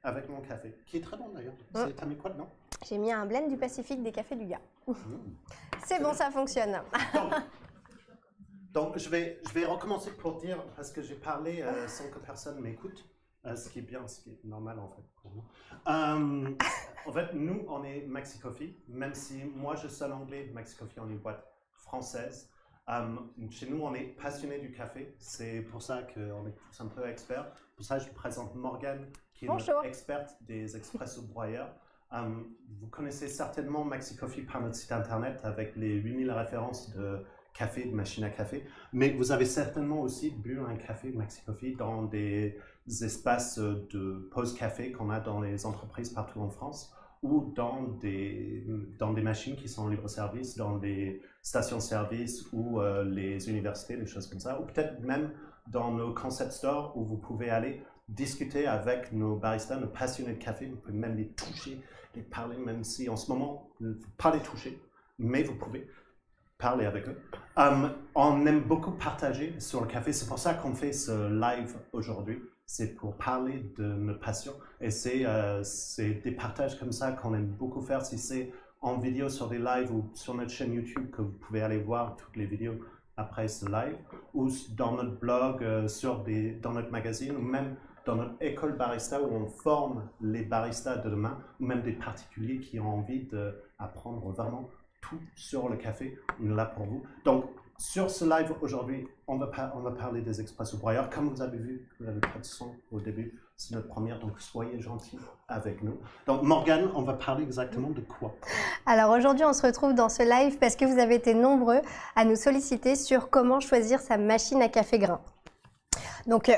avec mon café, qui est très bon d'ailleurs. T'as mis quoi dedans? J'ai mis un blend du Pacifique des cafés du gars. C'est bon, bien. ça fonctionne. Donc je vais recommencer pour dire, parce que j'ai parlé sans que personne m'écoute, ce qui est bien, ce qui est normal en fait pour nous. En fait, nous, on est Maxi Coffee, même si moi je suis anglais, Maxi Coffee, on est une boîte française. Chez nous, on est passionné du café, c'est pour ça qu'on est tous un peu experts. Pour ça, je présente Morgane, qui est notre experte des expresso broyeurs. Vous connaissez certainement Maxi Coffee par notre site internet avec les 8000 références de café, de machine à café, mais vous avez certainement aussi bu un café Maxi Coffee dans des espaces de pause café qu'on a dans les entreprises partout en France ou dans des machines qui sont en libre-service, dans des stations-service ou les universités, des choses comme ça, ou peut-être même dans nos concept stores où vous pouvez aller discuter avec nos baristas, nos passionnés de café, vous pouvez même les toucher, les parler, même si en ce moment, vous ne pouvez pas les toucher, mais vous pouvez parler avec eux. On aime beaucoup partager sur le café, c'est pour ça qu'on fait ce live aujourd'hui. C'est pour parler de nos passions et c'est des partages comme ça qu'on aime beaucoup faire. Si c'est en vidéo sur des lives ou sur notre chaîne YouTube que vous pouvez aller voir toutes les vidéos après ce live, ou dans notre blog, dans notre magazine, ou même dans notre école barista où on forme les baristas de demain, ou même des particuliers qui ont envie d'apprendre vraiment tout sur le café. On est là pour vous. Donc, sur ce live aujourd'hui, on va parler des expresso broyeurs. Comme vous avez vu, vous n'avez pas de son au début, c'est notre première, donc soyez gentils avec nous. Donc Morgane, on va parler exactement de quoi? Alors aujourd'hui, on se retrouve dans ce live parce que vous avez été nombreux à nous solliciter sur comment choisir sa machine à café grain. Donc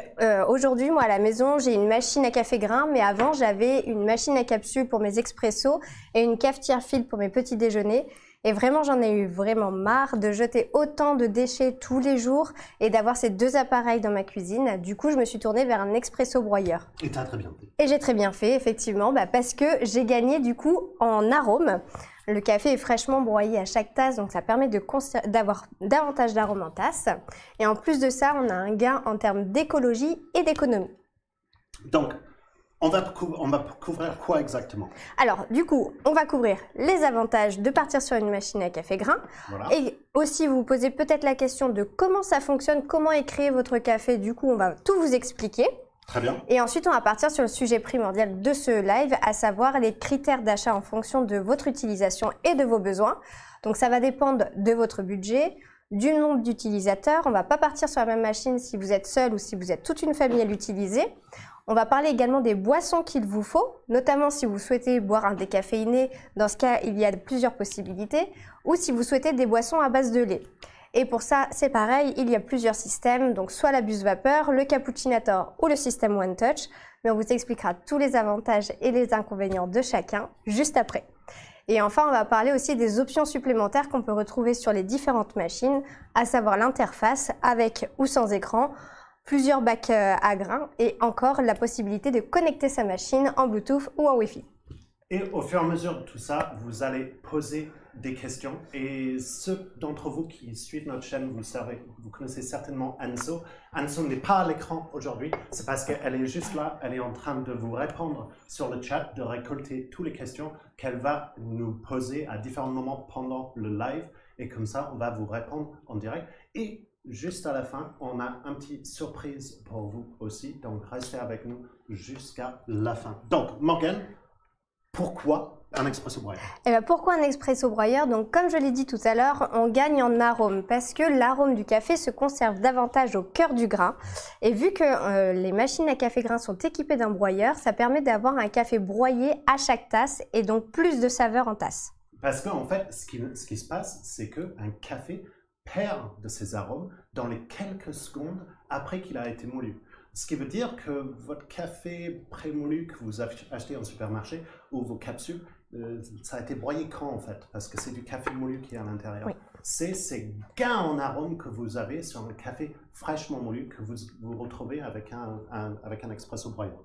aujourd'hui, moi à la maison, j'ai une machine à café grain, mais avant j'avais une machine à capsule pour mes expressos et une cafetière fil pour mes petits déjeuners. Et vraiment, j'en ai eu vraiment marre de jeter autant de déchets tous les jours et d'avoir ces deux appareils dans ma cuisine. Du coup, je me suis tournée vers un expresso broyeur. Et tu as très bien fait. Et j'ai très bien fait, effectivement, parce que j'ai gagné du coup en arôme. Le café est fraîchement broyé à chaque tasse, donc ça permet d'avoir davantage d'arômes en tasse. Et en plus de ça, on a un gain en termes d'écologie et d'économie. Donc, on va couvrir quoi exactement? Alors, du coup, on va couvrir les avantages de partir sur une machine à café grain. Voilà. Et aussi, vous vous posez peut-être la question de comment ça fonctionne, comment est créé votre café. Du coup, on va tout vous expliquer. Très bien. Et ensuite, on va partir sur le sujet primordial de ce live, à savoir les critères d'achat en fonction de votre utilisation et de vos besoins. Donc, ça va dépendre de votre budget, du nombre d'utilisateurs. On ne va pas partir sur la même machine si vous êtes seul ou si vous êtes toute une famille à l'utiliser. On va parler également des boissons qu'il vous faut, notamment si vous souhaitez boire un décaféiné. Dans ce cas, il y a plusieurs possibilités. Ou si vous souhaitez des boissons à base de lait. Et pour ça, c'est pareil, il y a plusieurs systèmes, donc soit la buse vapeur, le cappuccinator ou le système One Touch. Mais on vous expliquera tous les avantages et les inconvénients de chacun juste après. Et enfin, on va parler aussi des options supplémentaires qu'on peut retrouver sur les différentes machines, à savoir l'interface avec ou sans écran, plusieurs bacs à grains et encore la possibilité de connecter sa machine en Bluetooth ou en Wi-Fi. Et au fur et à mesure de tout ça, vous allez poser des questions. Et ceux d'entre vous qui suivent notre chaîne, vous le savez, vous connaissez certainement Anso. Anso n'est pas à l'écran aujourd'hui, c'est parce qu'elle est juste là, elle est en train de vous répondre sur le chat, de récolter toutes les questions qu'elle va nous poser à différents moments pendant le live. Et comme ça, on va vous répondre en direct. Et juste à la fin, on a un petit surprise pour vous aussi. Donc, restez avec nous jusqu'à la fin. Donc, Morgane, pourquoi un expresso broyeur? Eh bien, pourquoi un expresso broyeur? Donc, comme je l'ai dit tout à l'heure, on gagne en arôme parce que l'arôme du café se conserve davantage au cœur du grain. Et vu que les machines à café grain sont équipées d'un broyeur, ça permet d'avoir un café broyé à chaque tasse et donc plus de saveur en tasse. Parce qu'en fait, ce qui se passe, c'est qu'un café perd de ses arômes dans les quelques secondes après qu'il a été moulu. Ce qui veut dire que votre café prémoulu que vous achetez en supermarché ou vos capsules, ça a été broyé quand en fait? Parce que c'est du café moulu qui est à l'intérieur. Oui. C'est ces gains en arôme que vous avez sur un café fraîchement moulu que vous retrouvez avec un expresso broyeur.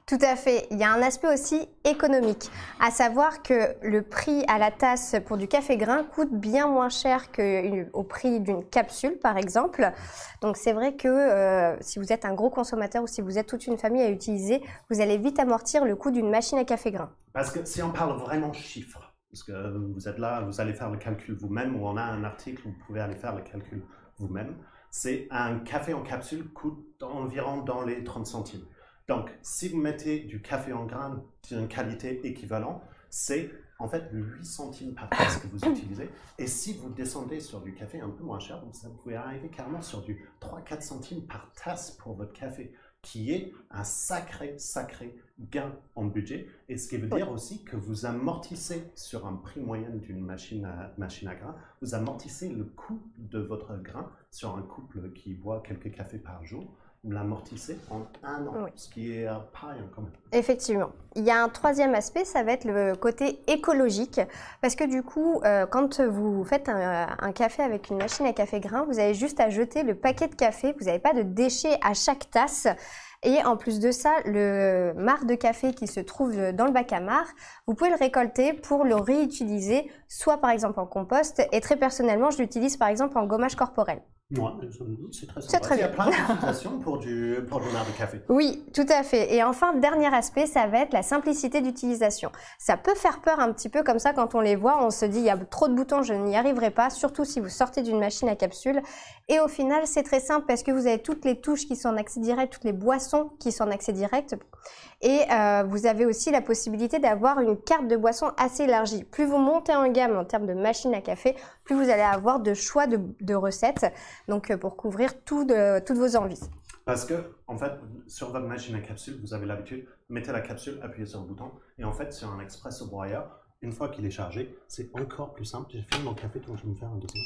Tout à fait. Il y a un aspect aussi économique, à savoir que le prix à la tasse pour du café grain coûte bien moins cher qu'au prix d'une capsule, par exemple. Donc c'est vrai que si vous êtes un gros consommateur ou si vous êtes toute une famille à utiliser, vous allez vite amortir le coût d'une machine à café grain. Parce que si on parle vraiment chiffres, parce que vous êtes là, vous allez faire le calcul vous-même, ou on a un article où vous pouvez aller faire le calcul vous-même, c'est un café en capsule coûte environ dans les 30 centimes. Donc, si vous mettez du café en grains d'une qualité équivalente, c'est en fait 8 centimes par tasse que vous utilisez. Et si vous descendez sur du café un peu moins cher, vous pouvez arriver carrément sur du 3-4 centimes par tasse pour votre café, qui est un sacré gain en budget. Et ce qui veut dire aussi que vous amortissez sur un prix moyen d'une machine à grains, vous amortissez le coût de votre grain sur un couple qui boit quelques cafés par jour. Vous l'amortissez en 1 an, ce qui est pas rien quand même. Effectivement. Il y a un troisième aspect, ça va être le côté écologique, parce que du coup, quand vous faites un café avec une machine à café grain, vous avez juste à jeter le paquet de café, vous n'avez pas de déchets à chaque tasse. Et en plus de ça, le marc de café qui se trouve dans le bac à marc, vous pouvez le récolter pour le réutiliser, soit par exemple en compost, et très personnellement, je l'utilise par exemple en gommage corporel. Ouais, c'est très sympa. Très Il y a plein d'utilisations pour du marc de café. Oui, tout à fait. Et enfin, dernier aspect, ça va être la simplicité d'utilisation. Ça peut faire peur un petit peu comme ça quand on les voit. On se dit, il y a trop de boutons, je n'y arriverai pas, surtout si vous sortez d'une machine à capsule. Et au final, c'est très simple parce que vous avez toutes les touches qui sont en accès direct, toutes les boissons qui sont en accès direct. Et vous avez aussi la possibilité d'avoir une carte de boissons assez élargie. Plus vous montez en gamme en termes de machine à café, plus vous allez avoir de choix de recettes, donc pour couvrir toutes vos envies. Parce que, en fait, sur votre machine à capsule, vous avez l'habitude, mettez la capsule, appuyez sur le bouton, et en fait, sur un expresso broyeur, une fois qu'il est chargé, c'est encore plus simple. J'ai fini mon café, donc je vais me faire un deuxième.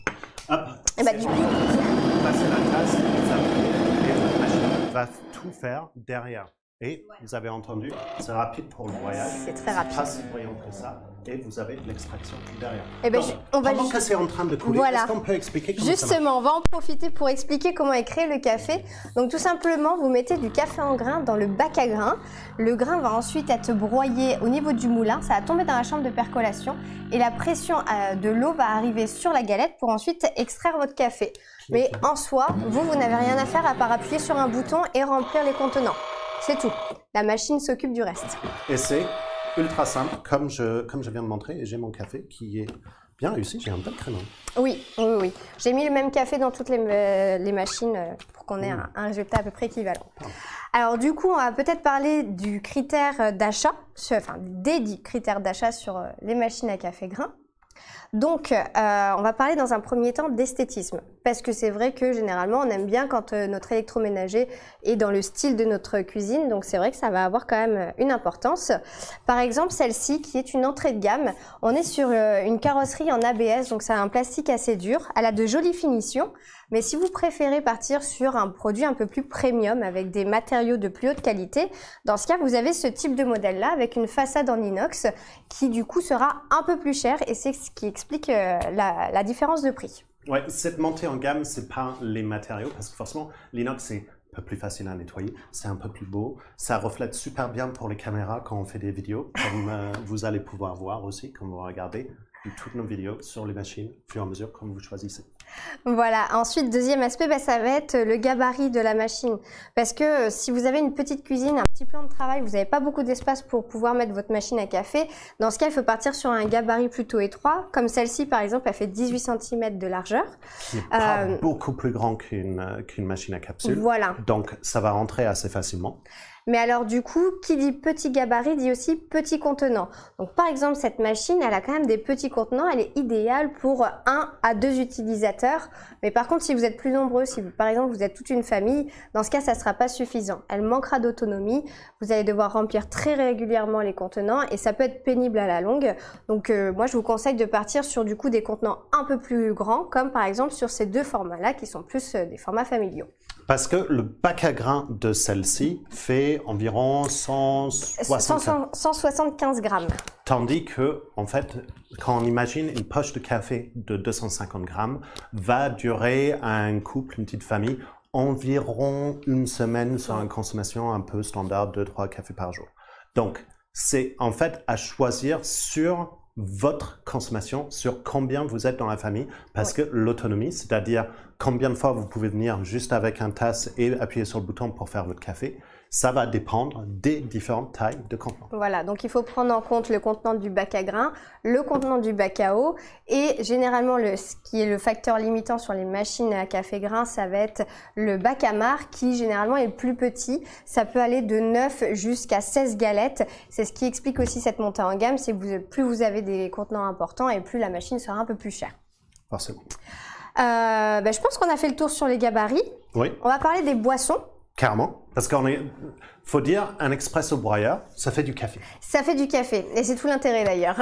Hop, et bah, du coup, vous passez la tasse, vous appuyez, et votre machine va tout faire derrière. Et vous avez entendu, c'est rapide pour le broyage. C'est très rapide. Pas si brillant que ça. Et vous avez l'extraction derrière. Et ben, pendant que c'est en train de couler, est-ce qu'on peut expliquer comment ça marche ? Justement, on va en profiter pour expliquer comment est créé le café. Donc tout simplement, vous mettez du café en grains dans le bac à grains. Le grain va ensuite être broyé au niveau du moulin. Ça va tomber dans la chambre de percolation. Et la pression de l'eau va arriver sur la galette pour ensuite extraire votre café. Mais en soi, vous n'avez rien à faire à part appuyer sur un bouton et remplir les contenants. C'est tout. La machine s'occupe du reste. Et c'est ultra simple, comme je viens de montrer, et j'ai mon café qui est bien réussi. J'ai un bel créneau. Oui. J'ai mis le même café dans toutes les machines pour qu'on ait un résultat à peu près équivalent. Alors du coup, on va peut-être parler du critère d'achat, enfin des critères d'achat sur les machines à café grain. Donc, on va parler dans un premier temps d'esthétisme, parce que c'est vrai que généralement, on aime bien quand notre électroménager est dans le style de notre cuisine, donc c'est vrai que ça va avoir quand même une importance. Par exemple, celle-ci, qui est une entrée de gamme, on est sur une carrosserie en ABS, donc c'est un plastique assez dur, elle a de jolies finitions, mais si vous préférez partir sur un produit un peu plus premium, avec des matériaux de plus haute qualité, dans ce cas, vous avez ce type de modèle-là, avec une façade en inox, qui du coup sera un peu plus cher, et c'est ce qui explique la différence de prix. Ouais, cette montée en gamme, c'est pas les matériaux, parce que forcément, l'inox, c'est un peu plus facile à nettoyer, c'est un peu plus beau, ça reflète super bien pour les caméras quand on fait des vidéos, comme vous allez pouvoir voir aussi quand vous regardez toutes nos vidéos sur les machines, au fur et à mesure, comme vous choisissez. Voilà. Ensuite, deuxième aspect, ça va être le gabarit de la machine. Parce que si vous avez une petite cuisine, un petit plan de travail, vous n'avez pas beaucoup d'espace pour pouvoir mettre votre machine à café. Dans ce cas, il faut partir sur un gabarit plutôt étroit. Comme celle-ci, par exemple, elle fait 18 cm de largeur. Qui n'est pas beaucoup plus grand qu'une machine à capsule. Voilà. Donc, ça va rentrer assez facilement. Mais alors du coup, qui dit petit gabarit dit aussi petit contenant. Donc par exemple, cette machine, elle a quand même des petits contenants. Elle est idéale pour 1 à 2 utilisateurs. Mais par contre, si vous êtes plus nombreux, si par exemple vous êtes toute une famille, dans ce cas, ça ne sera pas suffisant. Elle manquera d'autonomie. Vous allez devoir remplir très régulièrement les contenants et ça peut être pénible à la longue. Donc moi, je vous conseille de partir sur du coup des contenants un peu plus grands, comme par exemple sur ces deux formats-là qui sont plus des formats familiaux. Parce que le bac à grains de celle-ci fait environ 175 grammes. Tandis que, en fait, quand on imagine une poche de café de 250 grammes, va durer à un couple, une petite famille, environ une semaine sur une consommation un peu standard, 2-3 cafés par jour. Donc, c'est en fait à choisir sur votre consommation, sur combien vous êtes dans la famille, parce que l'autonomie, c'est-à-dire combien de fois vous pouvez venir juste avec un tasse et appuyer sur le bouton pour faire votre café, ça va dépendre des différentes tailles de contenants. Voilà, donc il faut prendre en compte le contenant du bac à grains, le contenant du bac à eau et généralement ce qui est le facteur limitant sur les machines à café grains, ça va être le bac à marc qui généralement est plus petit. Ça peut aller de 9 jusqu'à 16 galettes. C'est ce qui explique aussi cette montée en gamme, c'est que plus vous avez des contenants importants et plus la machine sera un peu plus chère. Forcément. Je pense qu'on a fait le tour sur les gabarits. Oui. On va parler des boissons. Carrément, parce faut dire, un expresso broyeur, ça fait du café. Ça fait du café, et c'est tout l'intérêt d'ailleurs.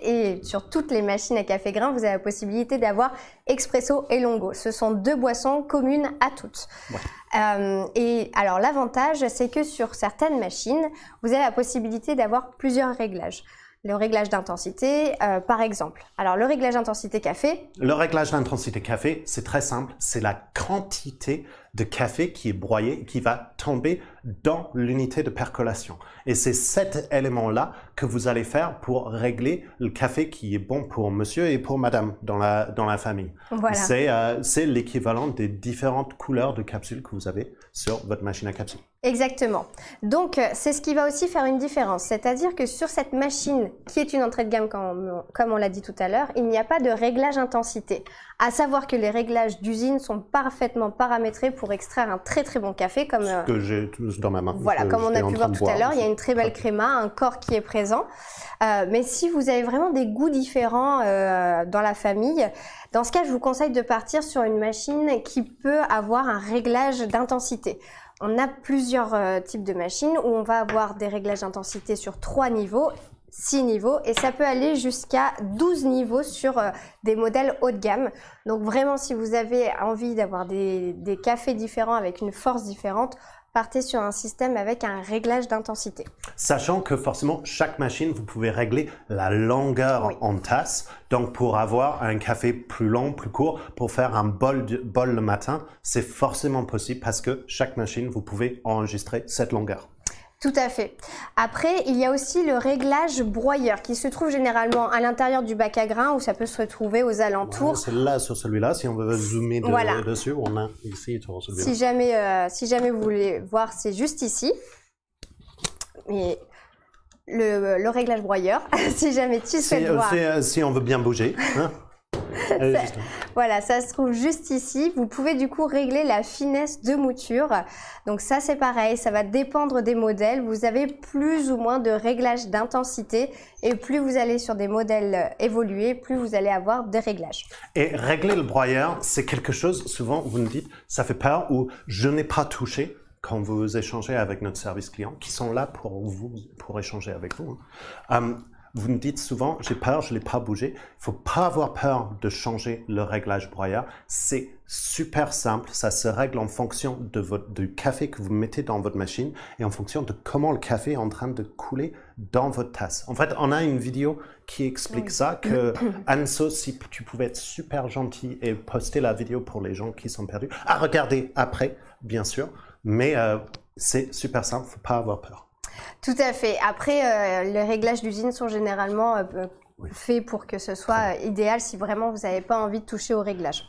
Et sur toutes les machines à café grain, vous avez la possibilité d'avoir expresso et longo. Ce sont deux boissons communes à toutes. Ouais. Et alors l'avantage, c'est que sur certaines machines, vous avez la possibilité d'avoir plusieurs réglages. Le réglage d'intensité, par exemple. Alors, le réglage d'intensité café. Le réglage d'intensité café, c'est très simple. C'est la quantité de café qui est broyé, qui va tomber dans l'unité de percolation. Et c'est cet élément-là que vous allez faire pour régler le café qui est bon pour monsieur et pour madame dans la famille. Voilà. C'est l'équivalent des différentes couleurs de capsules que vous avez sur votre machine à capsules. Exactement. Donc, c'est ce qui va aussi faire une différence. C'est-à-dire que sur cette machine, qui est une entrée de gamme, comme on l'a dit tout à l'heure, il n'y a pas de réglage intensité. À savoir que les réglages d'usine sont parfaitement paramétrés pour extraire un très très bon café. Comme ce que j'ai dans ma main. Voilà, comme on a pu voir tout à l'heure, il y a une très belle créma, un corps qui est présent. Mais si vous avez vraiment des goûts différents dans la famille, dans ce cas, je vous conseille de partir sur une machine qui peut avoir un réglage d'intensité. On a plusieurs types de machines où on va avoir des réglages d'intensité sur 3 niveaux, 6 niveaux et ça peut aller jusqu'à 12 niveaux sur des modèles haut de gamme. Donc vraiment, si vous avez envie d'avoir des cafés différents avec une force différente, partez sur un système avec un réglage d'intensité. Sachant que forcément, chaque machine, vous pouvez régler la longueur en tasse. Donc, pour avoir un café plus long, plus court, pour faire un bol le matin, c'est forcément possible parce que chaque machine, vous pouvez enregistrer cette longueur. Tout à fait. Après, il y a aussi le réglage broyeur qui se trouve généralement à l'intérieur du bac à grains ou ça peut se retrouver aux alentours. C'est là sur celui-là. Si on veut zoomer dessus, on a ici sur Si celui-là. jamais vous voulez voir, c'est juste ici. Et le réglage broyeur, si jamais tu souhaites voir. Si on veut bien bouger. Hein. Voilà, ça se trouve juste ici. Vous pouvez du coup régler la finesse de mouture. Donc ça c'est pareil, ça va dépendre des modèles. Vous avez plus ou moins de réglage d'intensité et plus vous allez sur des modèles évolués, plus vous allez avoir des réglages. Et régler le broyeur, c'est quelque chose, souvent vous nous dites, ça fait peur ou je n'ai pas touché. Quand vous échangez avec notre service client, qui sont là pour échanger avec vous. Vous nous dites souvent, j'ai peur, je ne l'ai pas bougé. Il ne faut pas avoir peur de changer le réglage broyeur. C'est super simple. Ça se règle en fonction du café que vous mettez dans votre machine et en fonction de comment le café est en train de couler dans votre tasse. En fait, on a une vidéo qui explique ça, que Anso, si tu pouvais être super gentil et poster la vidéo pour les gens qui sont perdus, à regarder après, bien sûr, mais c'est super simple, il ne faut pas avoir peur. Tout à fait. Après, les réglages d'usine sont généralement faits pour que ce soit idéal si vraiment vous n'avez pas envie de toucher au réglage.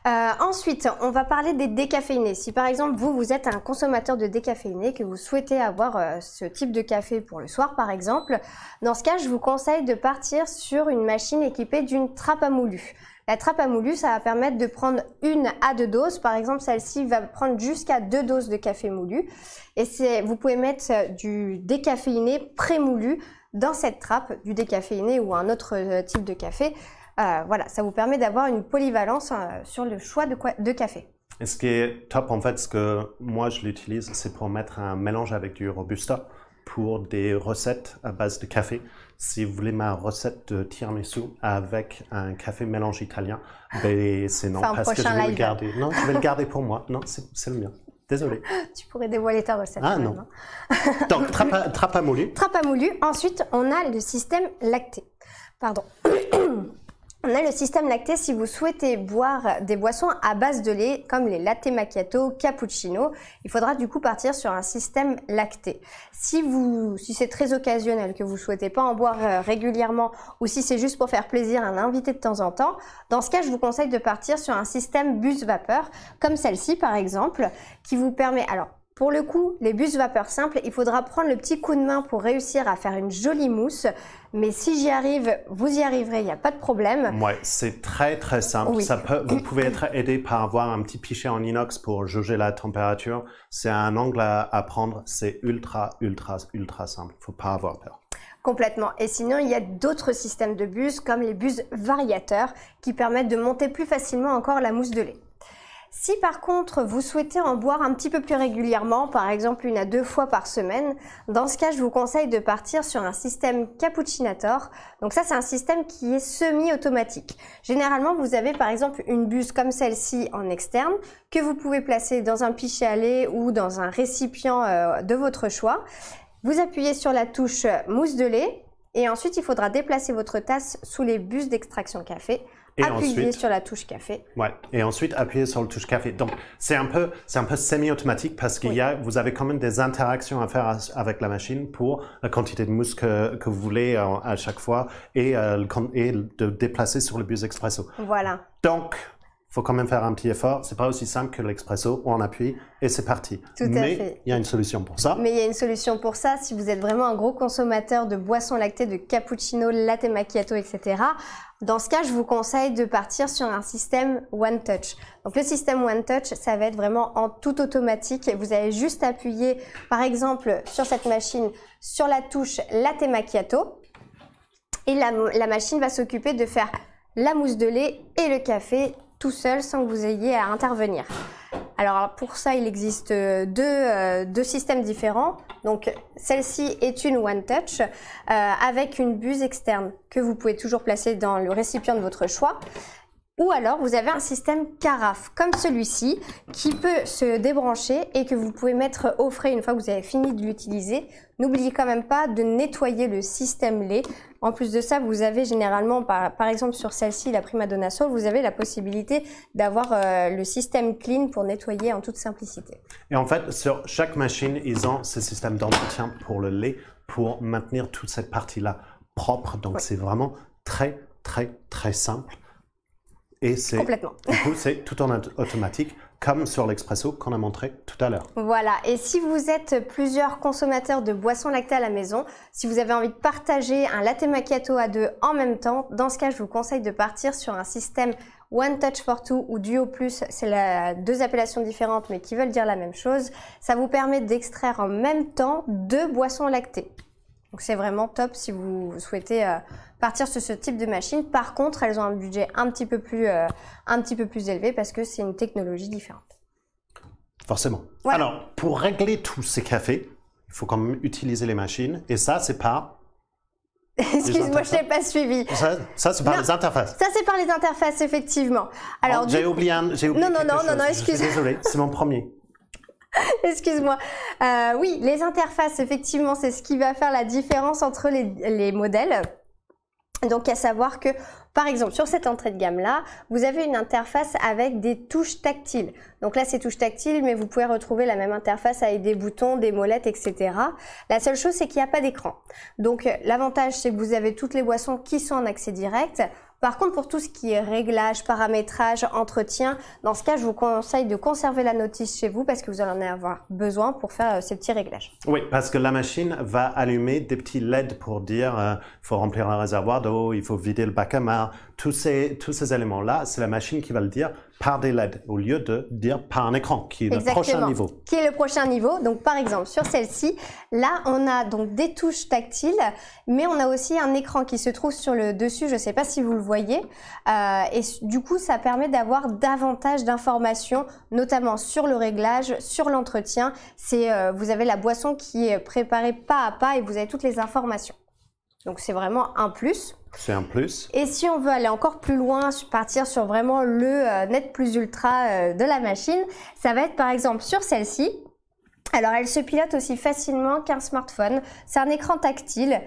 Ensuite, on va parler des décaféinés. Si par exemple, vous êtes un consommateur de décaféiné, que vous souhaitez avoir ce type de café pour le soir par exemple, dans ce cas, je vous conseille de partir sur une machine équipée d'une trappe à moulu. La trappe à moulu, ça va permettre de prendre 1 à 2 doses. Par exemple, celle-ci va prendre jusqu'à 2 doses de café moulu. Et vous pouvez mettre du décaféiné pré-moulu dans cette trappe, du décaféiné ou un autre type de café. Voilà, ça vous permet d'avoir une polyvalence sur le choix de café. Et ce qui est top, en fait, ce que moi je l'utilise, c'est pour mettre un mélange avec du Robusta pour des recettes à base de café. Si vous voulez ma recette de tiramisu avec un café mélange italien, ben c'est non, parce que je vais le garder. Non, je vais le garder pour moi. Non, c'est le mien. Désolé. Tu pourrais dévoiler ta recette. Ah non. Donc, trappe à moulu. Trappe à moulu. Ensuite, on a le système lacté. Pardon. On a le système lacté si vous souhaitez boire des boissons à base de lait comme les latte macchiato, cappuccino. Il faudra du coup partir sur un système lacté. Si c'est très occasionnel, que vous ne souhaitez pas en boire régulièrement ou si c'est juste pour faire plaisir à un invité de temps en temps, dans ce cas, je vous conseille de partir sur un système buse vapeur comme celle-ci par exemple qui vous permet... Alors, pour le coup, les bus vapeur simples, il faudra prendre le petit coup de main pour réussir à faire une jolie mousse. Mais si j'y arrive, vous y arriverez, il n'y a pas de problème. Ouais, c'est très très simple. Oui. Vous pouvez être aidé par avoir un petit pichet en inox pour jauger la température. C'est un angle à prendre. C'est ultra simple. Faut pas avoir peur. Complètement. Et sinon, il y a d'autres systèmes de bus comme les bus variateurs qui permettent de monter plus facilement encore la mousse de lait. Si par contre vous souhaitez en boire un petit peu plus régulièrement, par exemple 1 à 2 fois par semaine, dans ce cas je vous conseille de partir sur un système cappuccinator. Donc ça c'est un système qui est semi-automatique. Généralement vous avez par exemple une buse comme celle-ci en externe que vous pouvez placer dans un pichet à lait ou dans un récipient de votre choix. Vous appuyez sur la touche mousse de lait et ensuite il faudra déplacer votre tasse sous les buses d'extraction café. Appuyez sur la touche café. Ouais, et ensuite appuyez sur la touche café. Donc c'est un peu semi-automatique parce qu'il vous avez quand même des interactions à faire avec la machine pour la quantité de mousse que vous voulez à chaque fois et de déplacer sur le bus expresso. Voilà. Donc faut quand même faire un petit effort. C'est pas aussi simple que l'expresso où on appuie et c'est parti. Tout à fait. Mais il y a une solution pour ça. Mais il y a une solution pour ça. Si vous êtes vraiment un gros consommateur de boissons lactées, de cappuccino, latte macchiato, etc. Dans ce cas, je vous conseille de partir sur un système One Touch. Donc le système One Touch, ça va être vraiment en tout automatique. Vous allez juste appuyer, par exemple, sur cette machine, sur la touche latte macchiato. Et la machine va s'occuper de faire la mousse de lait et le café tout seul sans que vous ayez à intervenir. Alors pour ça, il existe deux systèmes différents. Donc celle-ci est une One Touch avec une buse externe que vous pouvez toujours placer dans le récipient de votre choix. Ou alors vous avez un système carafe comme celui-ci qui peut se débrancher et que vous pouvez mettre au frais une fois que vous avez fini de l'utiliser. N'oubliez quand même pas de nettoyer le système lait. En plus de ça, vous avez généralement, par exemple sur celle-ci, la Prima Donna Soul, vous avez la possibilité d'avoir le système clean pour nettoyer en toute simplicité. Et en fait, sur chaque machine, ils ont ce système d'entretien pour le lait pour maintenir toute cette partie-là propre. Donc c'est vraiment très simple. Et c'est tout en automatique, comme sur l'expresso qu'on a montré tout à l'heure. Voilà, et si vous êtes plusieurs consommateurs de boissons lactées à la maison, si vous avez envie de partager un latte macchiato à 2 en même temps, dans ce cas, je vous conseille de partir sur un système One Touch for Two ou Duo Plus. C'est deux appellations différentes mais qui veulent dire la même chose. Ça vous permet d'extraire en même temps 2 boissons lactées. Donc c'est vraiment top si vous souhaitez partir sur ce type de machine. Par contre, elles ont un budget un petit peu plus élevé parce que c'est une technologie différente. Forcément. Ouais. Alors, pour régler tous ces cafés, il faut quand même utiliser les machines. Et ça, c'est par... Excuse-moi, je ne t'ai pas suivi. Ça c'est par les interfaces. Ça, c'est par les interfaces, effectivement. Alors, j'ai oublié quelque chose. Non, excuse-moi. Désolé, c'est mon premier. Excuse-moi. Oui, les interfaces, effectivement, c'est ce qui va faire la différence entre les modèles. Donc, à savoir que, par exemple, sur cette entrée de gamme-là, vous avez une interface avec des touches tactiles. Donc là, c'est touches tactiles, mais vous pouvez retrouver la même interface avec des boutons, des molettes, etc. La seule chose, c'est qu'il n'y a pas d'écran. Donc, l'avantage, c'est que vous avez toutes les boissons qui sont en accès direct. Par contre, pour tout ce qui est réglage, paramétrage, entretien, dans ce cas, je vous conseille de conserver la notice chez vous parce que vous allez en avoir besoin pour faire ces petits réglages. Oui, parce que la machine va allumer des petits LED pour dire il faut remplir un réservoir d'eau, il faut vider le bac à marre. Tous ces éléments-là, c'est la machine qui va le dire par des LED au lieu de dire par un écran, qui est le prochain niveau. Qui est le prochain niveau. Donc, par exemple, sur celle-ci, là, on a donc des touches tactiles, mais on a aussi un écran qui se trouve sur le dessus. Je ne sais pas si vous le voyez. Et du coup, ça permet d'avoir davantage d'informations, notamment sur le réglage, sur l'entretien. Vous avez la boisson qui est préparée pas à pas et vous avez toutes les informations. Donc, c'est vraiment un plus. C'est un plus. Et si on veut aller encore plus loin, partir sur vraiment le net plus ultra de la machine, ça va être par exemple sur celle-ci. Alors, elle se pilote aussi facilement qu'un smartphone. C'est un écran tactile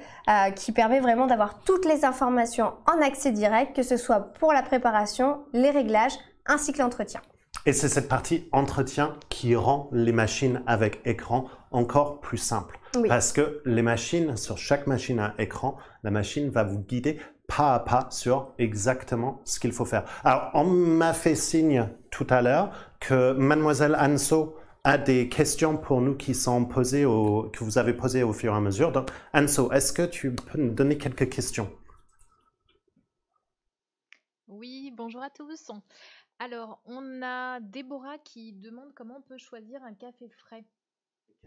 qui permet vraiment d'avoir toutes les informations en accès direct, que ce soit pour la préparation, les réglages, ainsi que l'entretien. Et c'est cette partie entretien qui rend les machines avec écran encore plus simples. Oui. Parce que les machines, sur chaque machine à écran, la machine va vous guider pas à pas sur exactement ce qu'il faut faire. Alors, on m'a fait signe tout à l'heure que Mademoiselle Anso a des questions pour nous qui sont posées que vous avez posées au fur et à mesure. Donc, Anso, est-ce que tu peux nous donner quelques questions? Oui, bonjour à tous. Alors, on a Déborah qui demande comment on peut choisir un café frais.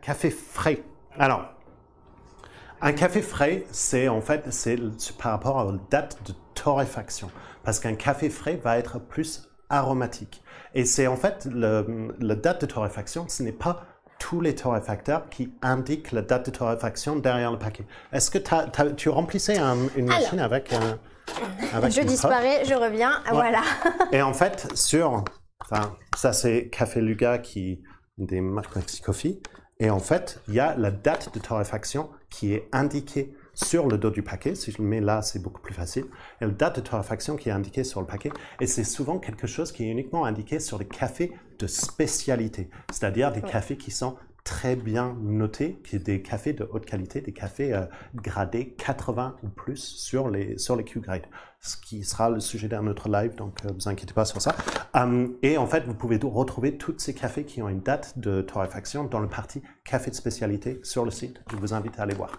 Café frais. Alors, un café frais, c'est par rapport à la date de torréfaction. Parce qu'un café frais va être plus aromatique. Et c'est en fait, la date de torréfaction, ce n'est pas tous les torréfacteurs qui indiquent la date de torréfaction derrière le paquet. Est-ce que tu remplissais une machine avec je disparais, je reviens, ouais. Voilà. Et en fait, ça c'est Café Luga des marques Maxi Coffee. Et en fait, il y a la date de torréfaction qui est indiquée sur le dos du paquet. Si je le mets là, c'est beaucoup plus facile. Et la date de torréfaction qui est indiquée sur le paquet. Et c'est souvent quelque chose qui est uniquement indiqué sur les cafés de spécialité. C'est-à-dire des cafés qui sont très bien notés, des cafés de haute qualité, des cafés gradés 80 ou plus sur les Q-grade. Ce qui sera le sujet d'un autre live, donc ne vous inquiétez pas sur ça. Et en fait, vous pouvez retrouver tous ces cafés qui ont une date de torréfaction dans le parti café de spécialité sur le site. Je vous invite à aller voir.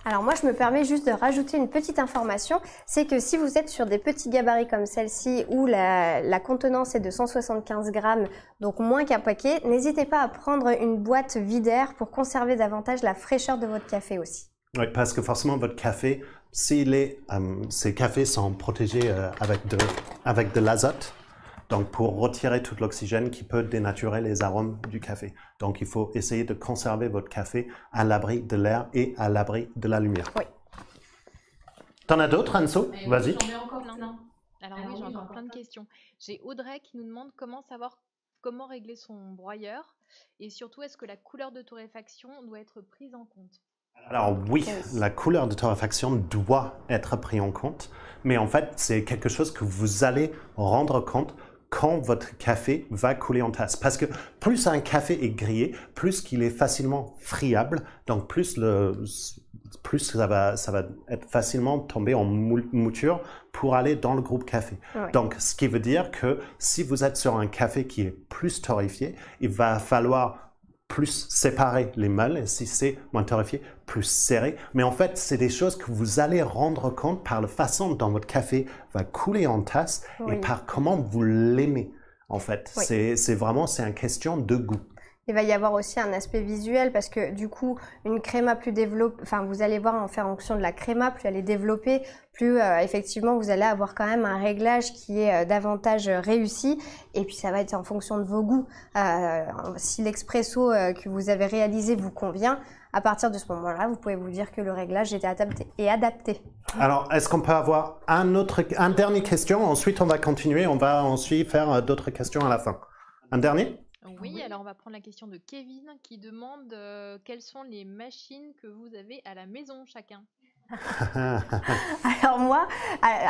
Alors moi, je me permets juste de rajouter une petite information, c'est que si vous êtes sur des petits gabarits comme celle-ci où la contenance est de 175 grammes, donc moins qu'un paquet, n'hésitez pas à prendre une boîte vidaire pour conserver davantage la fraîcheur de votre café aussi. Oui, parce que forcément, votre café, ces cafés sont protégés avec de l'azote, donc pour retirer tout l'oxygène qui peut dénaturer les arômes du café. Donc, il faut essayer de conserver votre café à l'abri de l'air et à l'abri de la lumière. Oui. T'en as d'autres, Anso? Vas-y. J'en ai encore plein. Alors oui, j'ai encore plein de questions. J'ai Audrey qui nous demande comment régler son broyeur et surtout, est-ce que la couleur de torréfaction doit être prise en compte? Alors oui, la couleur de torréfaction doit être prise en compte, mais en fait, c'est quelque chose que vous allez rendre compte quand votre café va couler en tasse. Parce que plus un café est grillé, plus qu'il est facilement friable, donc plus ça va être facilement tomber en mouture pour aller dans le groupe café. Ouais. Donc, ce qui veut dire que si vous êtes sur un café qui est plus torréfié, il va falloir plus séparer les meules, et si c'est moins torréfié, plus serré. Mais en fait, c'est des choses que vous allez rendre compte par la façon dont votre café va couler en tasse et par comment vous l'aimez, en fait. Oui. C'est une question de goût. Il va y avoir aussi un aspect visuel parce que du coup, une créma plus développée, enfin vous allez voir en fonction de la créma, plus elle est développée, plus effectivement vous allez avoir quand même un réglage qui est davantage réussi et puis ça va être en fonction de vos goûts. Si l'expresso que vous avez réalisé vous convient, à partir de ce moment-là, vous pouvez vous dire que le réglage est adapté. Alors, est-ce qu'on peut avoir un dernier question? Ensuite, on va continuer, on va ensuite faire d'autres questions à la fin. Un dernier? Oui, alors on va prendre la question de Kevin qui demande quelles sont les machines que vous avez à la maison chacun.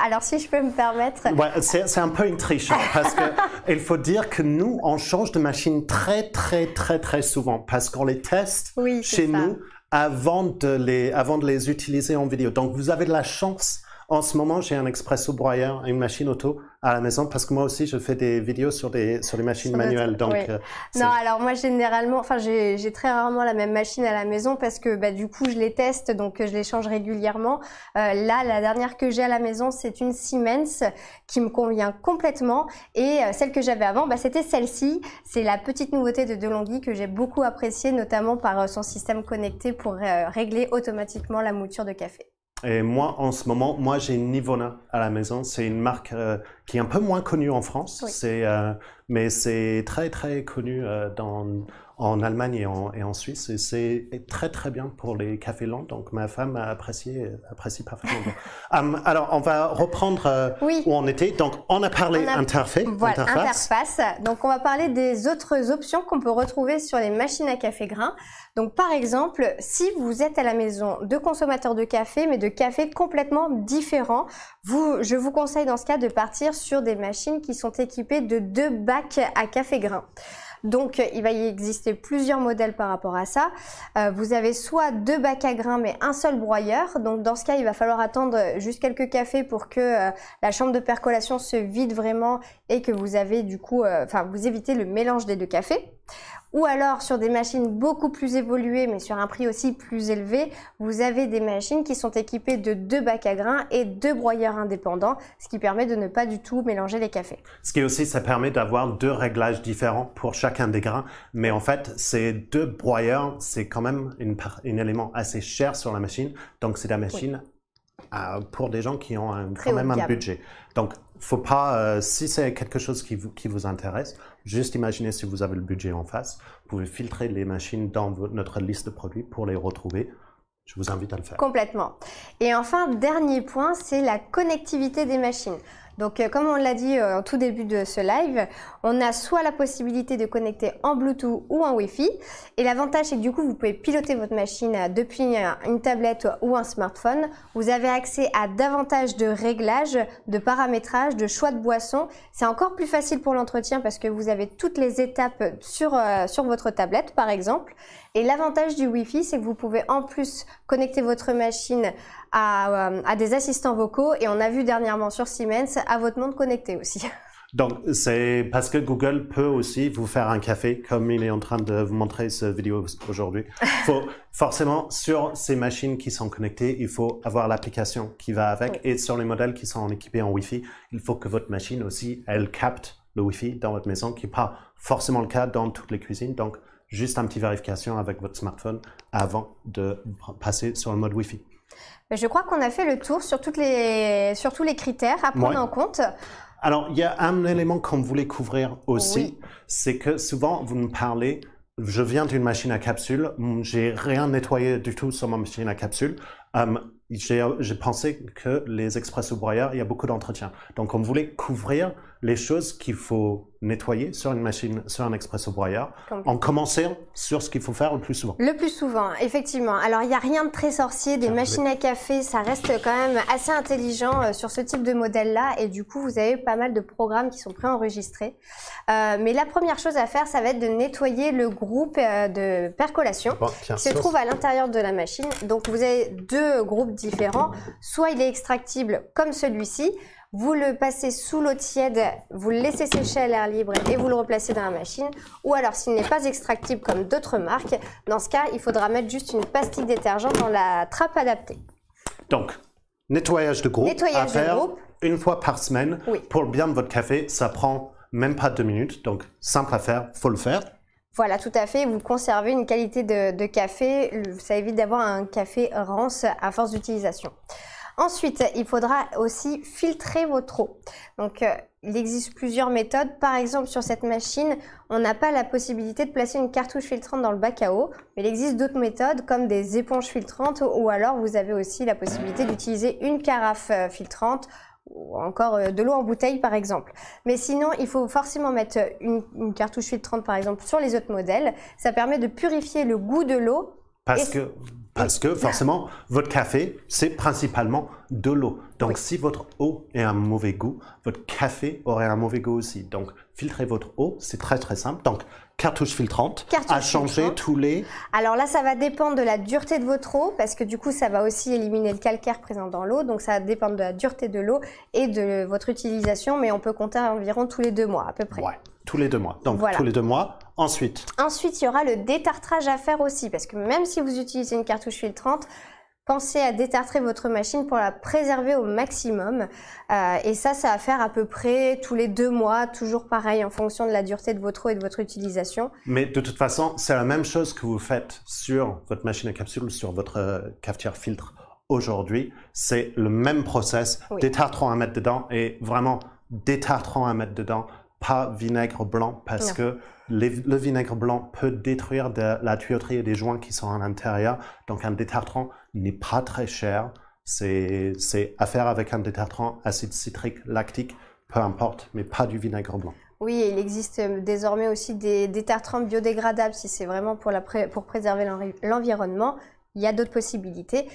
Alors si je peux me permettre... Ouais, c'est un peu une triche parce qu'il faut dire que nous, on change de machine très souvent parce qu'on les teste chez nous avant de les utiliser en vidéo. Donc, vous avez de la chance. En ce moment, j'ai un expresso broyeur et une machine auto à la maison parce que moi aussi, je fais des vidéos sur les machines manuelles. Donc, non, alors moi, généralement, j'ai très rarement la même machine à la maison parce que du coup, je les teste, donc je les change régulièrement. Là, la dernière que j'ai à la maison, c'est une Siemens qui me convient complètement. Et celle que j'avais avant, c'était celle-ci. C'est la petite nouveauté de DeLonghi que j'ai beaucoup appréciée, notamment par son système connecté pour régler automatiquement la mouture de café. Et moi, en ce moment, j'ai Nivona à la maison. C'est une marque qui est un peu moins connue en France, mais c'est très connu en Allemagne et en Suisse. Et c'est très très bien pour les cafés lents. Donc ma femme apprécie parfaitement. Alors on va reprendre où on était. Donc on a parlé interface. Voilà, interface. Donc on va parler des autres options qu'on peut retrouver sur les machines à café grain. Donc par exemple, si vous êtes à la maison de consommateurs de café, mais de café complètement différents, je vous conseille dans ce cas de partir sur des machines qui sont équipées de 2 bacs à café grain. Donc, il va y exister plusieurs modèles par rapport à ça. Vous avez soit 2 bacs à grains, mais un seul broyeur. Donc, dans ce cas, il va falloir attendre juste quelques cafés pour que la chambre de percolation se vide vraiment et que vous avez du coup, vous évitez le mélange des 2 cafés. Ou alors, sur des machines beaucoup plus évoluées, mais sur un prix aussi plus élevé, vous avez des machines qui sont équipées de 2 bacs à grains et 2 broyeurs indépendants, ce qui permet de ne pas du tout mélanger les cafés. Ce qui aussi, ça permet d'avoir 2 réglages différents pour chacun des grains. Mais en fait, ces 2 broyeurs, c'est quand même un élément assez cher sur la machine. Donc, c'est la machine pour des gens qui ont quand même un budget. Donc, faut pas, si c'est quelque chose qui vous intéresse, juste imaginez si vous avez le budget en face, vous pouvez filtrer les machines dans notre liste de produits pour les retrouver. Je vous invite à le faire. Complètement. Et enfin, dernier point, c'est la connectivité des machines. Donc, comme on l'a dit au tout début de ce live, on a soit la possibilité de connecter en Bluetooth ou en Wi-Fi. Et l'avantage, c'est que du coup, vous pouvez piloter votre machine depuis une tablette ou un smartphone. Vous avez accès à davantage de réglages, de paramétrage, de choix de boissons. C'est encore plus facile pour l'entretien parce que vous avez toutes les étapes sur votre tablette, par exemple. Et l'avantage du Wi-Fi, c'est que vous pouvez en plus connecter votre machine à des assistants vocaux et on a vu dernièrement sur Siemens à votre montre connectée aussi. Donc, c'est parce que Google peut aussi vous faire un café, comme il est en train de vous montrer cette vidéo aujourd'hui. Forcément, sur ces machines qui sont connectées, il faut avoir l'application qui va avec. Et sur les modèles qui sont équipés en Wi-Fi, il faut que votre machine aussi, elle capte le Wi-Fi dans votre maison, qui n'est pas forcément le cas dans toutes les cuisines. Donc, juste une petite vérification avec votre smartphone avant de passer sur le mode Wi-Fi. Je crois qu'on a fait le tour sur tous les critères à prendre en compte. Alors, il y a un élément qu'on voulait couvrir aussi, c'est que souvent vous nous parlez, je viens d'une machine à capsule, j'ai rien nettoyé du tout sur ma machine à capsule. J'ai pensé que les expresso broyeurs, il y a beaucoup d'entretien. Donc, on voulait couvrir les choses qu'il faut nettoyer sur une machine, sur un expresso broyeur, en commençant sur ce qu'il faut faire le plus souvent. Le plus souvent, effectivement. Alors, il n'y a rien de très sorcier. Des machines à café, ça reste quand même assez intelligent sur ce type de modèle-là. Et du coup, vous avez pas mal de programmes qui sont préenregistrés. Mais la première chose à faire, ça va être de nettoyer le groupe de percolation qui se trouve à l'intérieur de la machine. Donc, vous avez 2 groupes différents. Soit il est extractible comme celui-ci. Vous le passez sous l'eau tiède, vous le laissez sécher à l'air libre et vous le replacez dans la machine. Ou alors, s'il n'est pas extractible comme d'autres marques, dans ce cas, il faudra mettre juste une pastille détergent dans la trappe adaptée. Donc, nettoyage de groupe à faire une fois par semaine. Pour le bien de votre café, ça prend même pas 2 minutes. Donc, simple à faire, il faut le faire. Voilà, tout à fait. Vous conservez une qualité de café. Ça évite d'avoir un café rance à force d'utilisation. Ensuite, il faudra aussi filtrer votre eau. Donc, il existe plusieurs méthodes. Par exemple, sur cette machine, on n'a pas la possibilité de placer une cartouche filtrante dans le bac à eau. Mais il existe d'autres méthodes comme des éponges filtrantes ou alors vous avez aussi la possibilité d'utiliser une carafe filtrante ou encore de l'eau en bouteille par exemple. Mais sinon, il faut forcément mettre une cartouche filtrante par exemple sur les autres modèles. Ça permet de purifier le goût de l'eau. Parce que forcément, votre café, c'est principalement de l'eau. Donc, si votre eau a un mauvais goût, votre café aurait un mauvais goût aussi. Donc, filtrer votre eau, c'est très très simple. Donc, cartouche filtrante à changer tous les... Alors là, ça va dépendre de la dureté de votre eau parce que du coup, ça va aussi éliminer le calcaire présent dans l'eau. Donc, ça va dépendre de la dureté de l'eau et de votre utilisation. Mais on peut compter environ tous les 2 mois à peu près. Ouais, tous les 2 mois. Donc, tous les 2 mois. Ensuite, il y aura le détartrage à faire aussi parce que même si vous utilisez une cartouche filtrante, pensez à détartrer votre machine pour la préserver au maximum. Et ça va faire à peu près tous les 2 mois, toujours pareil en fonction de la dureté de votre eau et de votre utilisation. Mais de toute façon, c'est la même chose que vous faites sur votre machine à capsule ou sur votre cafetière filtre aujourd'hui. C'est le même process, détartrant à mettre dedans et vraiment détartrant à mettre dedans pas vinaigre blanc parce que le vinaigre blanc peut détruire la tuyauterie et des joints qui sont à l'intérieur. Donc un détartrant n'est pas très cher. C'est à faire avec un détartrant acide citrique, lactique, peu importe, mais pas du vinaigre blanc. Oui, il existe désormais aussi des détartrants biodégradables si c'est vraiment pour préserver l'environnement. Il y a d'autres possibilités.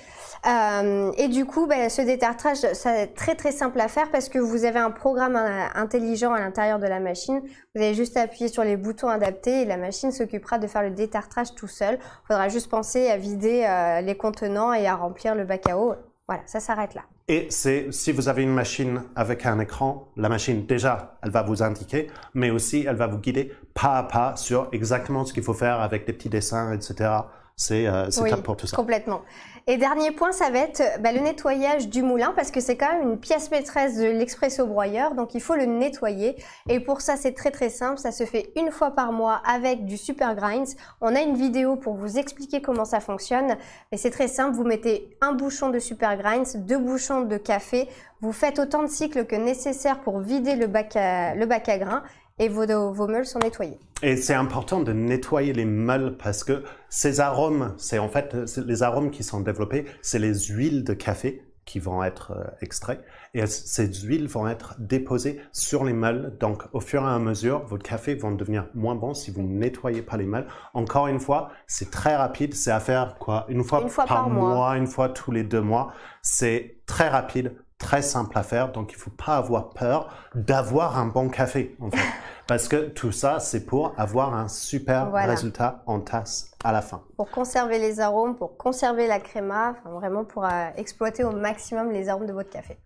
Et du coup, ce détartrage, c'est très très simple à faire parce que vous avez un programme intelligent à l'intérieur de la machine. Vous avez juste à appuyer sur les boutons adaptés et la machine s'occupera de faire le détartrage tout seul. Il faudra juste penser à vider les contenants et à remplir le bac à eau. Voilà, ça s'arrête là. Et si vous avez une machine avec un écran, la machine, déjà, elle va vous indiquer, mais aussi, elle va vous guider pas à pas sur exactement ce qu'il faut faire avec des petits dessins, etc. C'est top pour tout ça. Complètement. Et dernier point, ça va être le nettoyage du moulin parce que c'est quand même une pièce maîtresse de l'expresso broyeur, donc il faut le nettoyer. Et pour ça, c'est très très simple, ça se fait une fois par mois avec du Super Grinds. On a une vidéo pour vous expliquer comment ça fonctionne, mais c'est très simple, vous mettez un bouchon de Super Grinds, 2 bouchons de café, vous faites autant de cycles que nécessaire pour vider le bac à grains et vos meules sont nettoyées. Et c'est important de nettoyer les meules parce que ces arômes, en fait les arômes qui sont développés, c'est les huiles de café qui vont être extraites et ces huiles vont être déposées sur les meules. Donc au fur et à mesure, votre café va devenir moins bon si vous ne nettoyez pas les meules. Encore une fois, c'est très rapide, c'est à faire quoi, une fois par mois, une fois tous les 2 mois. C'est très rapide, très simple à faire, donc il ne faut pas avoir peur d'avoir un bon café en fait. Parce que tout ça, c'est pour avoir un super résultat en tasse à la fin. Pour conserver les arômes, pour conserver la créma, vraiment pour exploiter au maximum les arômes de votre café.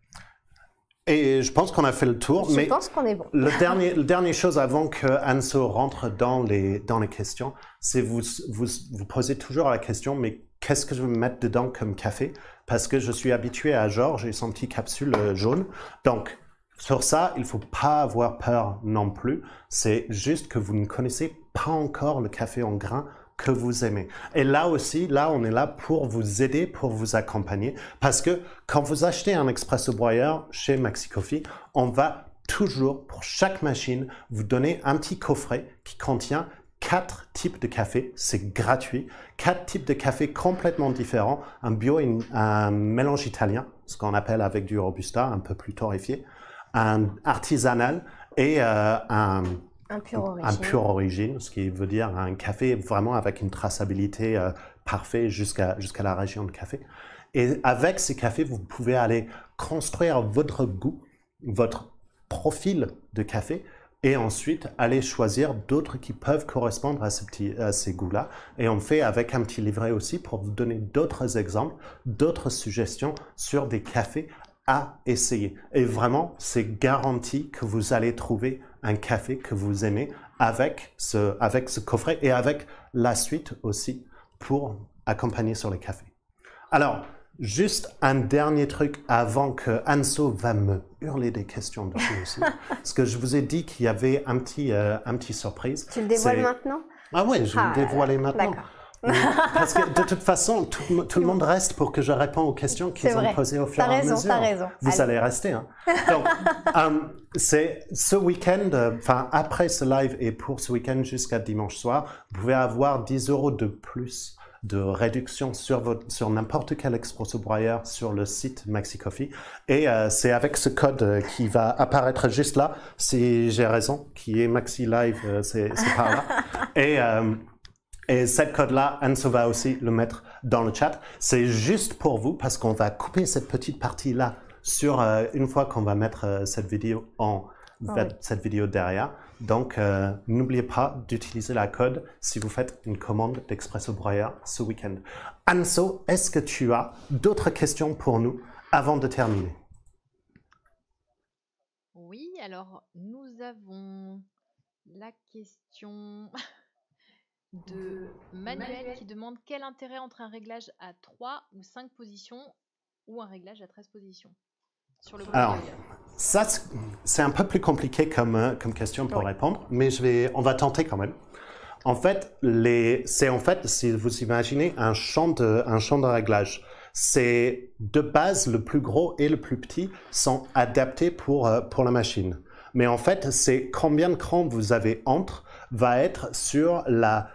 Et je pense qu'on a fait le tour. Je pense qu'on est bon. Le dernier chose avant que Anso rentre dans les questions, c'est vous posez toujours la question, mais qu'est-ce que je vais mettre dedans comme café? Parce que je suis habitué à Georges et son petit capsule jaune. Donc, sur ça, il ne faut pas avoir peur non plus. C'est juste que vous ne connaissez pas encore le café en grains que vous aimez. Et là aussi, on est là pour vous aider, pour vous accompagner. Parce que quand vous achetez un expresso broyeur chez Maxi Coffee, on va toujours, pour chaque machine, vous donner un petit coffret qui contient 4 types de café, c'est gratuit, 4 types de café complètement différents, un bio et un mélange italien, ce qu'on appelle avec du robusta, un peu plus torréfié, un artisanal et un pur origine, ce qui veut dire un café vraiment avec une traçabilité parfaite jusqu'à la région de café. Et avec ces cafés, vous pouvez aller construire votre goût, votre profil de café, et ensuite aller choisir d'autres qui peuvent correspondre à ces goûts-là. Et on fait avec un petit livret aussi pour vous donner d'autres exemples, d'autres suggestions sur des cafés à essayer. Et vraiment, c'est garanti que vous allez trouver un café que vous aimez avec ce coffret et avec la suite aussi pour accompagner sur les cafés. Alors, juste un dernier truc avant que Anso va me hurler des questions dessus aussi. Parce que je vous ai dit qu'il y avait un petit surprise. Tu le dévoiles maintenant? Ah oui, je vais le dévoiler maintenant. D'accord. Parce que de toute façon, tout le monde reste pour que je réponde aux questions qu'ils ont posées au fur et à mesure. T'as raison. Vous allez rester. Hein. Donc, c'est ce week-end, après ce live et pour ce week-end jusqu'à dimanche soir, vous pouvez avoir 10 € de plus de réduction sur n'importe quel expresso broyeur sur le site Maxi Coffee. Et c'est avec ce code qui va apparaître juste là, si j'ai raison, qui est Maxi Live, c'est par là. Et cette code-là, Anso va aussi le mettre dans le chat. C'est juste pour vous parce qu'on va couper cette petite partie-là sur une fois qu'on va mettre cette vidéo derrière. Donc, n'oubliez pas d'utiliser la code si vous faites une commande d'Expresso Broyeur ce week-end. Anso, est-ce que tu as d'autres questions pour nous avant de terminer? Oui, alors nous avons la question de Manuel qui demande quel intérêt entre un réglage à 3 ou 5 positions ou un réglage à 13 positions sur le broyeur. Alors, ça, c'est un peu plus compliqué comme question pour répondre, mais on va tenter quand même. En fait, si vous imaginez un champ de réglage, c'est de base le plus gros et le plus petit sont adaptés pour la machine. Mais en fait, c'est combien de crans vous avez entre va être sur la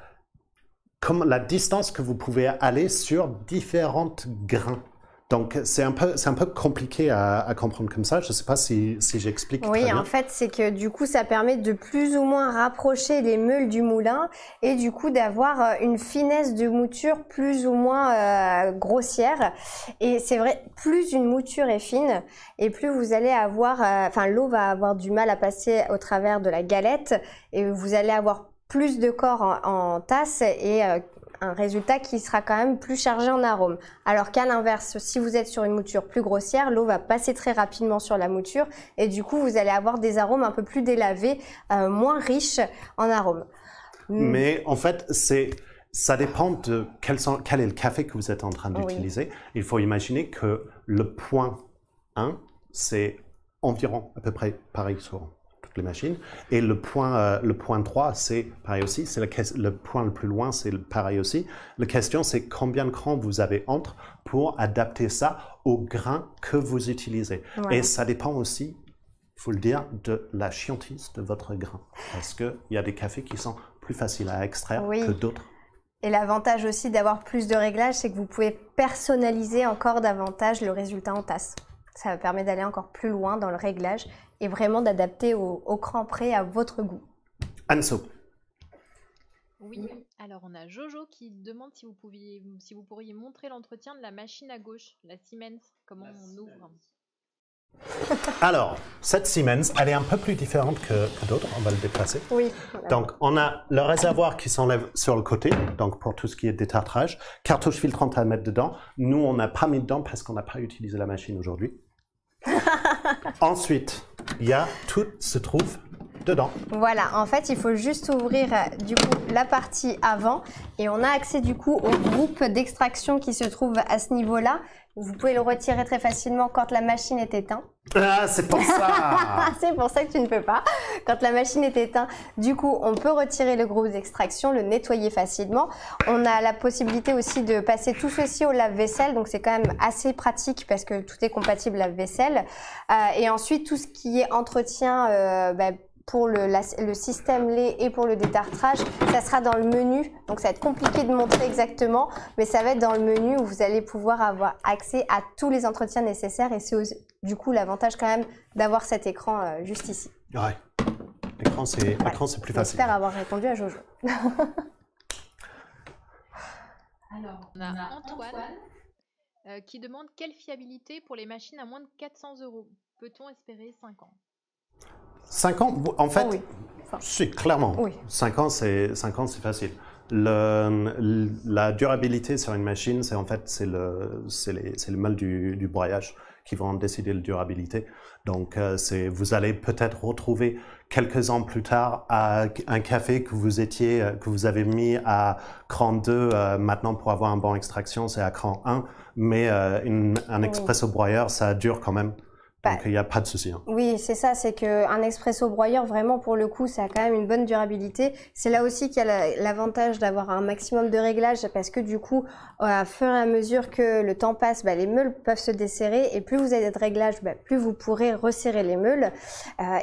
distance que vous pouvez aller sur différentes grains. Donc, c'est un peu compliqué à comprendre comme ça. Je ne sais pas si j'explique très bien. Oui, en fait, c'est que du coup, ça permet de plus ou moins rapprocher les meules du moulin et du coup d'avoir une finesse de mouture plus ou moins grossière. Et c'est vrai, plus une mouture est fine et plus vous allez avoir, l'eau va avoir du mal à passer au travers de la galette et vous allez avoir plus de corps en tasse et un résultat qui sera quand même plus chargé en arômes. Alors qu'à l'inverse, si vous êtes sur une mouture plus grossière, l'eau va passer très rapidement sur la mouture et du coup, vous allez avoir des arômes un peu plus délavés, moins riches en arômes. Mais en fait, ça dépend de quel est le café que vous êtes en train d'utiliser. Oui. Il faut imaginer que le point 1, c'est environ à peu près pareil sur les machines. Et le point 3, c'est pareil aussi. C'est le point le plus loin, c'est pareil aussi. La question, c'est combien de crans vous avez entre pour adapter ça au grain que vous utilisez. Ouais. Et ça dépend aussi, il faut le dire, de la chiantise de votre grain. Parce qu'il y a des cafés qui sont plus faciles à extraire que d'autres. Et l'avantage aussi d'avoir plus de réglages, c'est que vous pouvez personnaliser encore davantage le résultat en tasse. Ça permet d'aller encore plus loin dans le réglage et vraiment d'adapter au cran près à votre goût. Anso. Oui, alors on a Jojo qui demande si vous pourriez montrer l'entretien de la machine à gauche, la Siemens, comment on ouvre. Alors, cette Siemens, elle est un peu plus différente que d'autres, on va le déplacer. Oui. Voilà. Donc, on a le réservoir qui s'enlève sur le côté, donc pour tout ce qui est détartrage, cartouche filtrante à mettre dedans. Nous, on n'a pas mis dedans parce qu'on n'a pas utilisé la machine aujourd'hui. Ensuite, tout se trouve dedans. Voilà, en fait, il faut juste ouvrir du coup la partie avant et on a accès du coup au groupe d'extraction qui se trouve à ce niveau-là. Vous pouvez le retirer très facilement quand la machine est éteinte. Ah, c'est pour ça. C'est pour ça que tu ne peux pas. Quand la machine est éteinte, du coup, on peut retirer le groupe d'extraction, le nettoyer facilement. On a la possibilité aussi de passer tout ceci au lave-vaisselle, donc c'est quand même assez pratique parce que tout est compatible lave-vaisselle. Et ensuite, tout ce qui est entretien pour le système lait et pour le détartrage, ça sera dans le menu. Donc ça va être compliqué de montrer exactement, mais ça va être dans le menu où vous allez pouvoir avoir accès à tous les entretiens nécessaires et c'est du coup l'avantage quand même d'avoir cet écran juste ici. Ouais, l'écran c'est plus facile. J'espère avoir répondu à Jojo. Alors, on a Antoine qui demande quelle fiabilité pour les machines à moins de 400 €. Peut-on espérer 5 ans? 5 ans, en fait, oui. Si, clairement. Oui. 5 ans, c'est facile. La durabilité sur une machine, c'est en fait les meules du broyage qui vont décider la durabilité. Donc, vous allez peut-être retrouver quelques ans plus tard un café que vous avez mis à cran 2. Maintenant, pour avoir un bon extraction, c'est à cran 1. Mais un expresso broyeur, ça dure quand même. Donc, il n'y a pas de souci. Hein. Oui, c'est ça, c'est qu'un expresso broyeur, vraiment, pour le coup, ça a quand même une bonne durabilité. C'est là aussi qu'il y a l'avantage d'avoir un maximum de réglage parce que du coup, à fur et à mesure que le temps passe, les meules peuvent se desserrer et plus vous avez de réglage, plus vous pourrez resserrer les meules.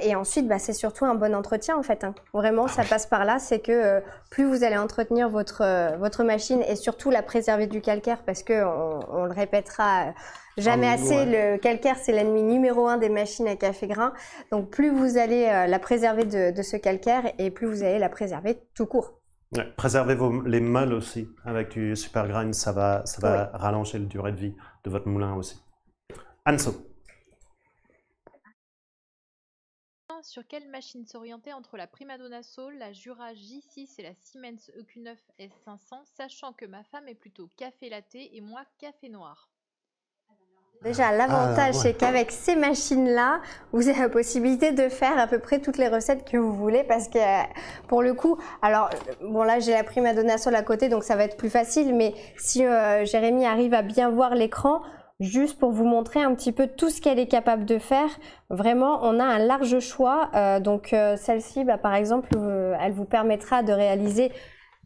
Et ensuite, c'est surtout un bon entretien, en fait. Hein. Vraiment, ça passe par là, c'est que plus vous allez entretenir votre machine et surtout la préserver du calcaire parce que on le répétera jamais assez, le calcaire, c'est l'ennemi numéro 1 des machines à café grain. Donc, plus vous allez la préserver de ce calcaire et plus vous allez la préserver tout court. Ouais, préservez les meules aussi. Avec du super grind, ça va rallonger la durée de vie de votre moulin aussi. Anso. Sur quelle machine s'orienter entre la Primadonna Soul, la Jura J6 et la Siemens EQ9 S500, sachant que ma femme est plutôt café latte et moi café noir? Déjà, l'avantage, c'est qu'avec ces machines-là, vous avez la possibilité de faire à peu près toutes les recettes que vous voulez parce que, pour le coup, alors, bon là, j'ai la Primadonna Soul à côté, donc ça va être plus facile, mais si Jérémy arrive à bien voir l'écran, juste pour vous montrer un petit peu tout ce qu'elle est capable de faire, vraiment, on a un large choix. Donc, celle-ci, par exemple, elle vous permettra de réaliser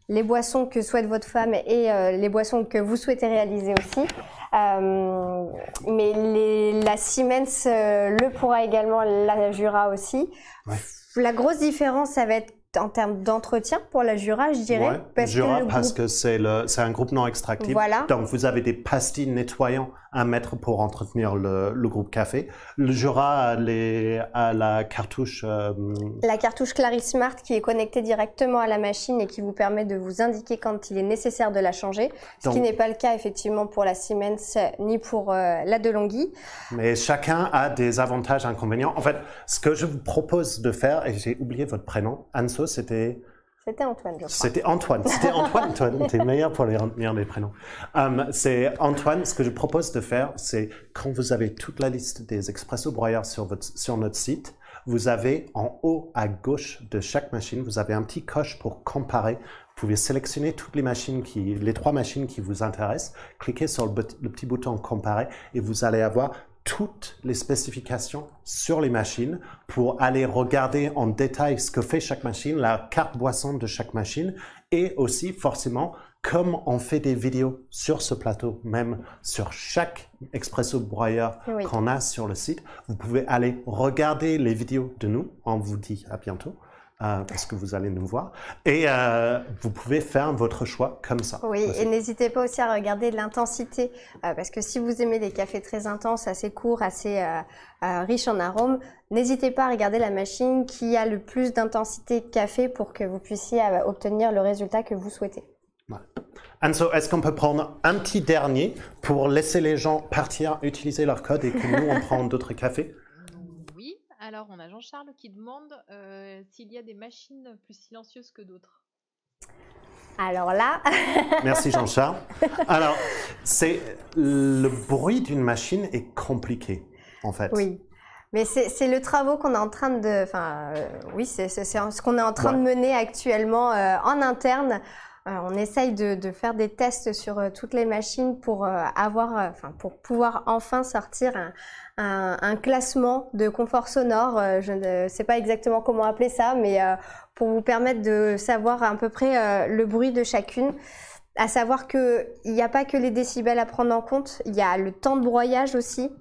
les boissons que souhaite votre femme et les boissons que vous souhaitez réaliser aussi. Mais la Siemens le pourra également, la Jura aussi. Ouais. La grosse différence, ça va être en termes d'entretien pour la Jura, je dirais. Ouais, parce que c'est un groupe non extractible. Voilà. Donc, vous avez des pastilles nettoyants à mettre pour entretenir le groupe café. Le Jura a la cartouche... La cartouche Clarismart qui est connectée directement à la machine et qui vous permet de vous indiquer quand il est nécessaire de la changer. Ce qui n'est pas le cas effectivement pour la Siemens ni pour la DeLonghi. Mais chacun a des avantages et inconvénients. En fait, ce que je vous propose de faire, et j'ai oublié votre prénom, Anso, c'était... C'était Antoine, je crois. C'était Antoine. C'était Antoine. Toi, t'es meilleur pour les retenir les prénoms. C'est Antoine. Ce que je propose de faire, c'est quand vous avez toute la liste des expresso broyeurs sur notre site, vous avez en haut à gauche de chaque machine, vous avez un petit coche pour comparer. Vous pouvez sélectionner toutes les 3 machines qui vous intéressent, cliquez sur le petit bouton comparer et vous allez avoir toutes les spécifications sur les machines pour aller regarder en détail ce que fait chaque machine, la carte boisson de chaque machine et aussi forcément comme on fait des vidéos sur ce plateau, même sur chaque expresso broyeur qu'on a sur le site, vous pouvez aller regarder les vidéos de nous. On vous dit à bientôt. Parce que vous allez nous voir. Et vous pouvez faire votre choix comme ça. Oui, aussi. Et n'hésitez pas aussi à regarder l'intensité, parce que si vous aimez les cafés très intenses, assez courts, assez riches en arômes, n'hésitez pas à regarder la machine qui a le plus d'intensité café pour que vous puissiez obtenir le résultat que vous souhaitez. Ouais. Anso, est-ce qu'on peut prendre un petit dernier pour laisser les gens partir, utiliser leur code et que nous, on prend d'autres cafés? Alors, on a Jean-Charles qui demande s'il y a des machines plus silencieuses que d'autres. Alors là... Merci Jean-Charles. Alors, le bruit d'une machine est compliqué, en fait. Oui, mais c'est le travail qu'on est en train de... Enfin, oui, c'est ce qu'on est en train de mener actuellement en interne. On essaye de faire des tests sur toutes les machines pour pour pouvoir enfin sortir un classement de confort sonore. Je ne sais pas exactement comment appeler ça, mais pour vous permettre de savoir à peu près le bruit de chacune. À savoir qu'il n'y a pas que les décibels à prendre en compte, il y a le temps de broyage aussi.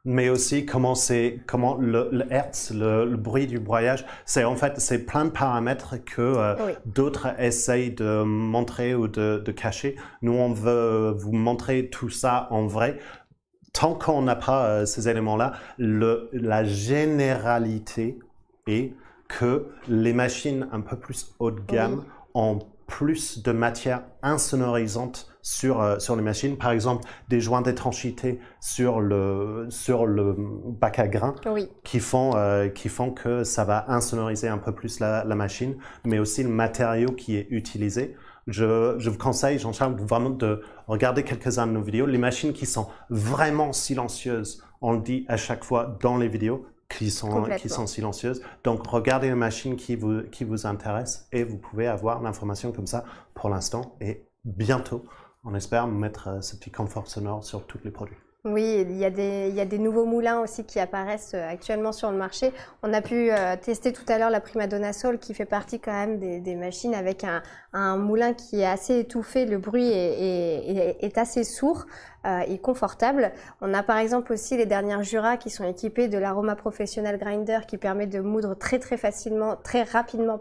Mais aussi comment le hertz, le bruit du broyage, c'est plein de paramètres que d'autres essayent de montrer ou de cacher. Nous, on veut vous montrer tout ça en vrai. Tant qu'on n'a pas ces éléments-là, la généralité est que les machines un peu plus haut de gamme ont plus de matière insonorisante sur les machines. Par exemple, des joints d'étanchéité sur le bac à grains qui font que ça va insonoriser un peu plus la machine, mais aussi le matériau qui est utilisé. Je vous conseille, Jean-Charles, vraiment de regarder quelques-uns de nos vidéos. Les machines qui sont vraiment silencieuses, on le dit à chaque fois dans les vidéos, qui sont silencieuses. Donc, regardez les machines qui vous intéressent et vous pouvez avoir l'information comme ça pour l'instant. Et bientôt, on espère mettre ce petit confort sonore sur tous les produits. Oui, il y a des nouveaux moulins aussi qui apparaissent actuellement sur le marché. On a pu tester tout à l'heure la Primadonna Soul qui fait partie quand même des machines avec un moulin qui est assez étouffé. Le bruit est assez sourd et confortable. On a par exemple aussi les dernières Jura qui sont équipées de l'Aroma Professional Grinder qui permet de moudre très rapidement.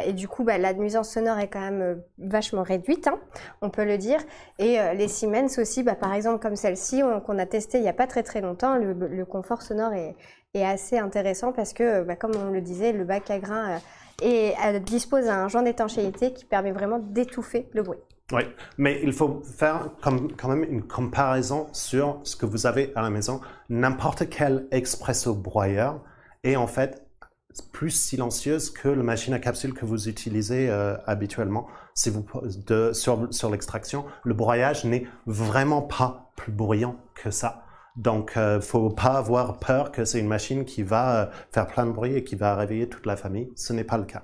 Et du coup, la nuisance sonore est quand même vachement réduite, hein, on peut le dire. Et les Siemens aussi, par exemple comme celle-ci qu'on a testée il n'y a pas très longtemps, le confort sonore est assez intéressant parce que, comme on le disait, le bac à grains dispose d'un joint d'étanchéité qui permet vraiment d'étouffer le bruit. Oui, mais il faut faire quand même une comparaison sur ce que vous avez à la maison. N'importe quel expresso broyeur est en fait plus silencieuse que la machine à capsule que vous utilisez habituellement. Sur l'extraction, le broyage n'est vraiment pas plus bruyant que ça. Donc, il ne faut pas avoir peur que c'est une machine qui va faire plein de bruit et qui va réveiller toute la famille. Ce n'est pas le cas.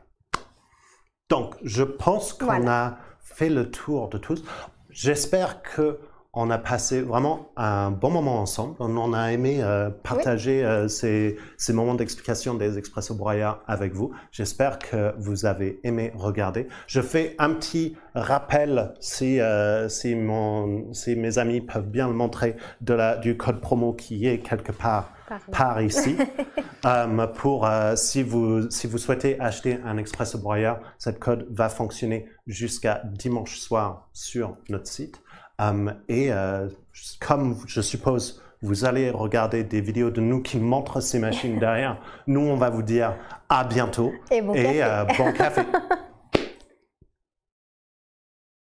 Donc, je pense qu'on a fait le tour de tous. J'espère que on a passé vraiment un bon moment ensemble. On a aimé partager ces moments d'explication des Expresso broyeurs avec vous. J'espère que vous avez aimé regarder. Je fais un petit rappel, si mes amis peuvent bien le montrer, du code promo qui est quelque part par ici. Si vous souhaitez acheter un Expresso broyeur, cette code va fonctionner jusqu'à dimanche soir sur notre site. Comme je suppose, vous allez regarder des vidéos de nous qui montrent ces machines derrière, nous, on va vous dire à bientôt et bon café. Bon café.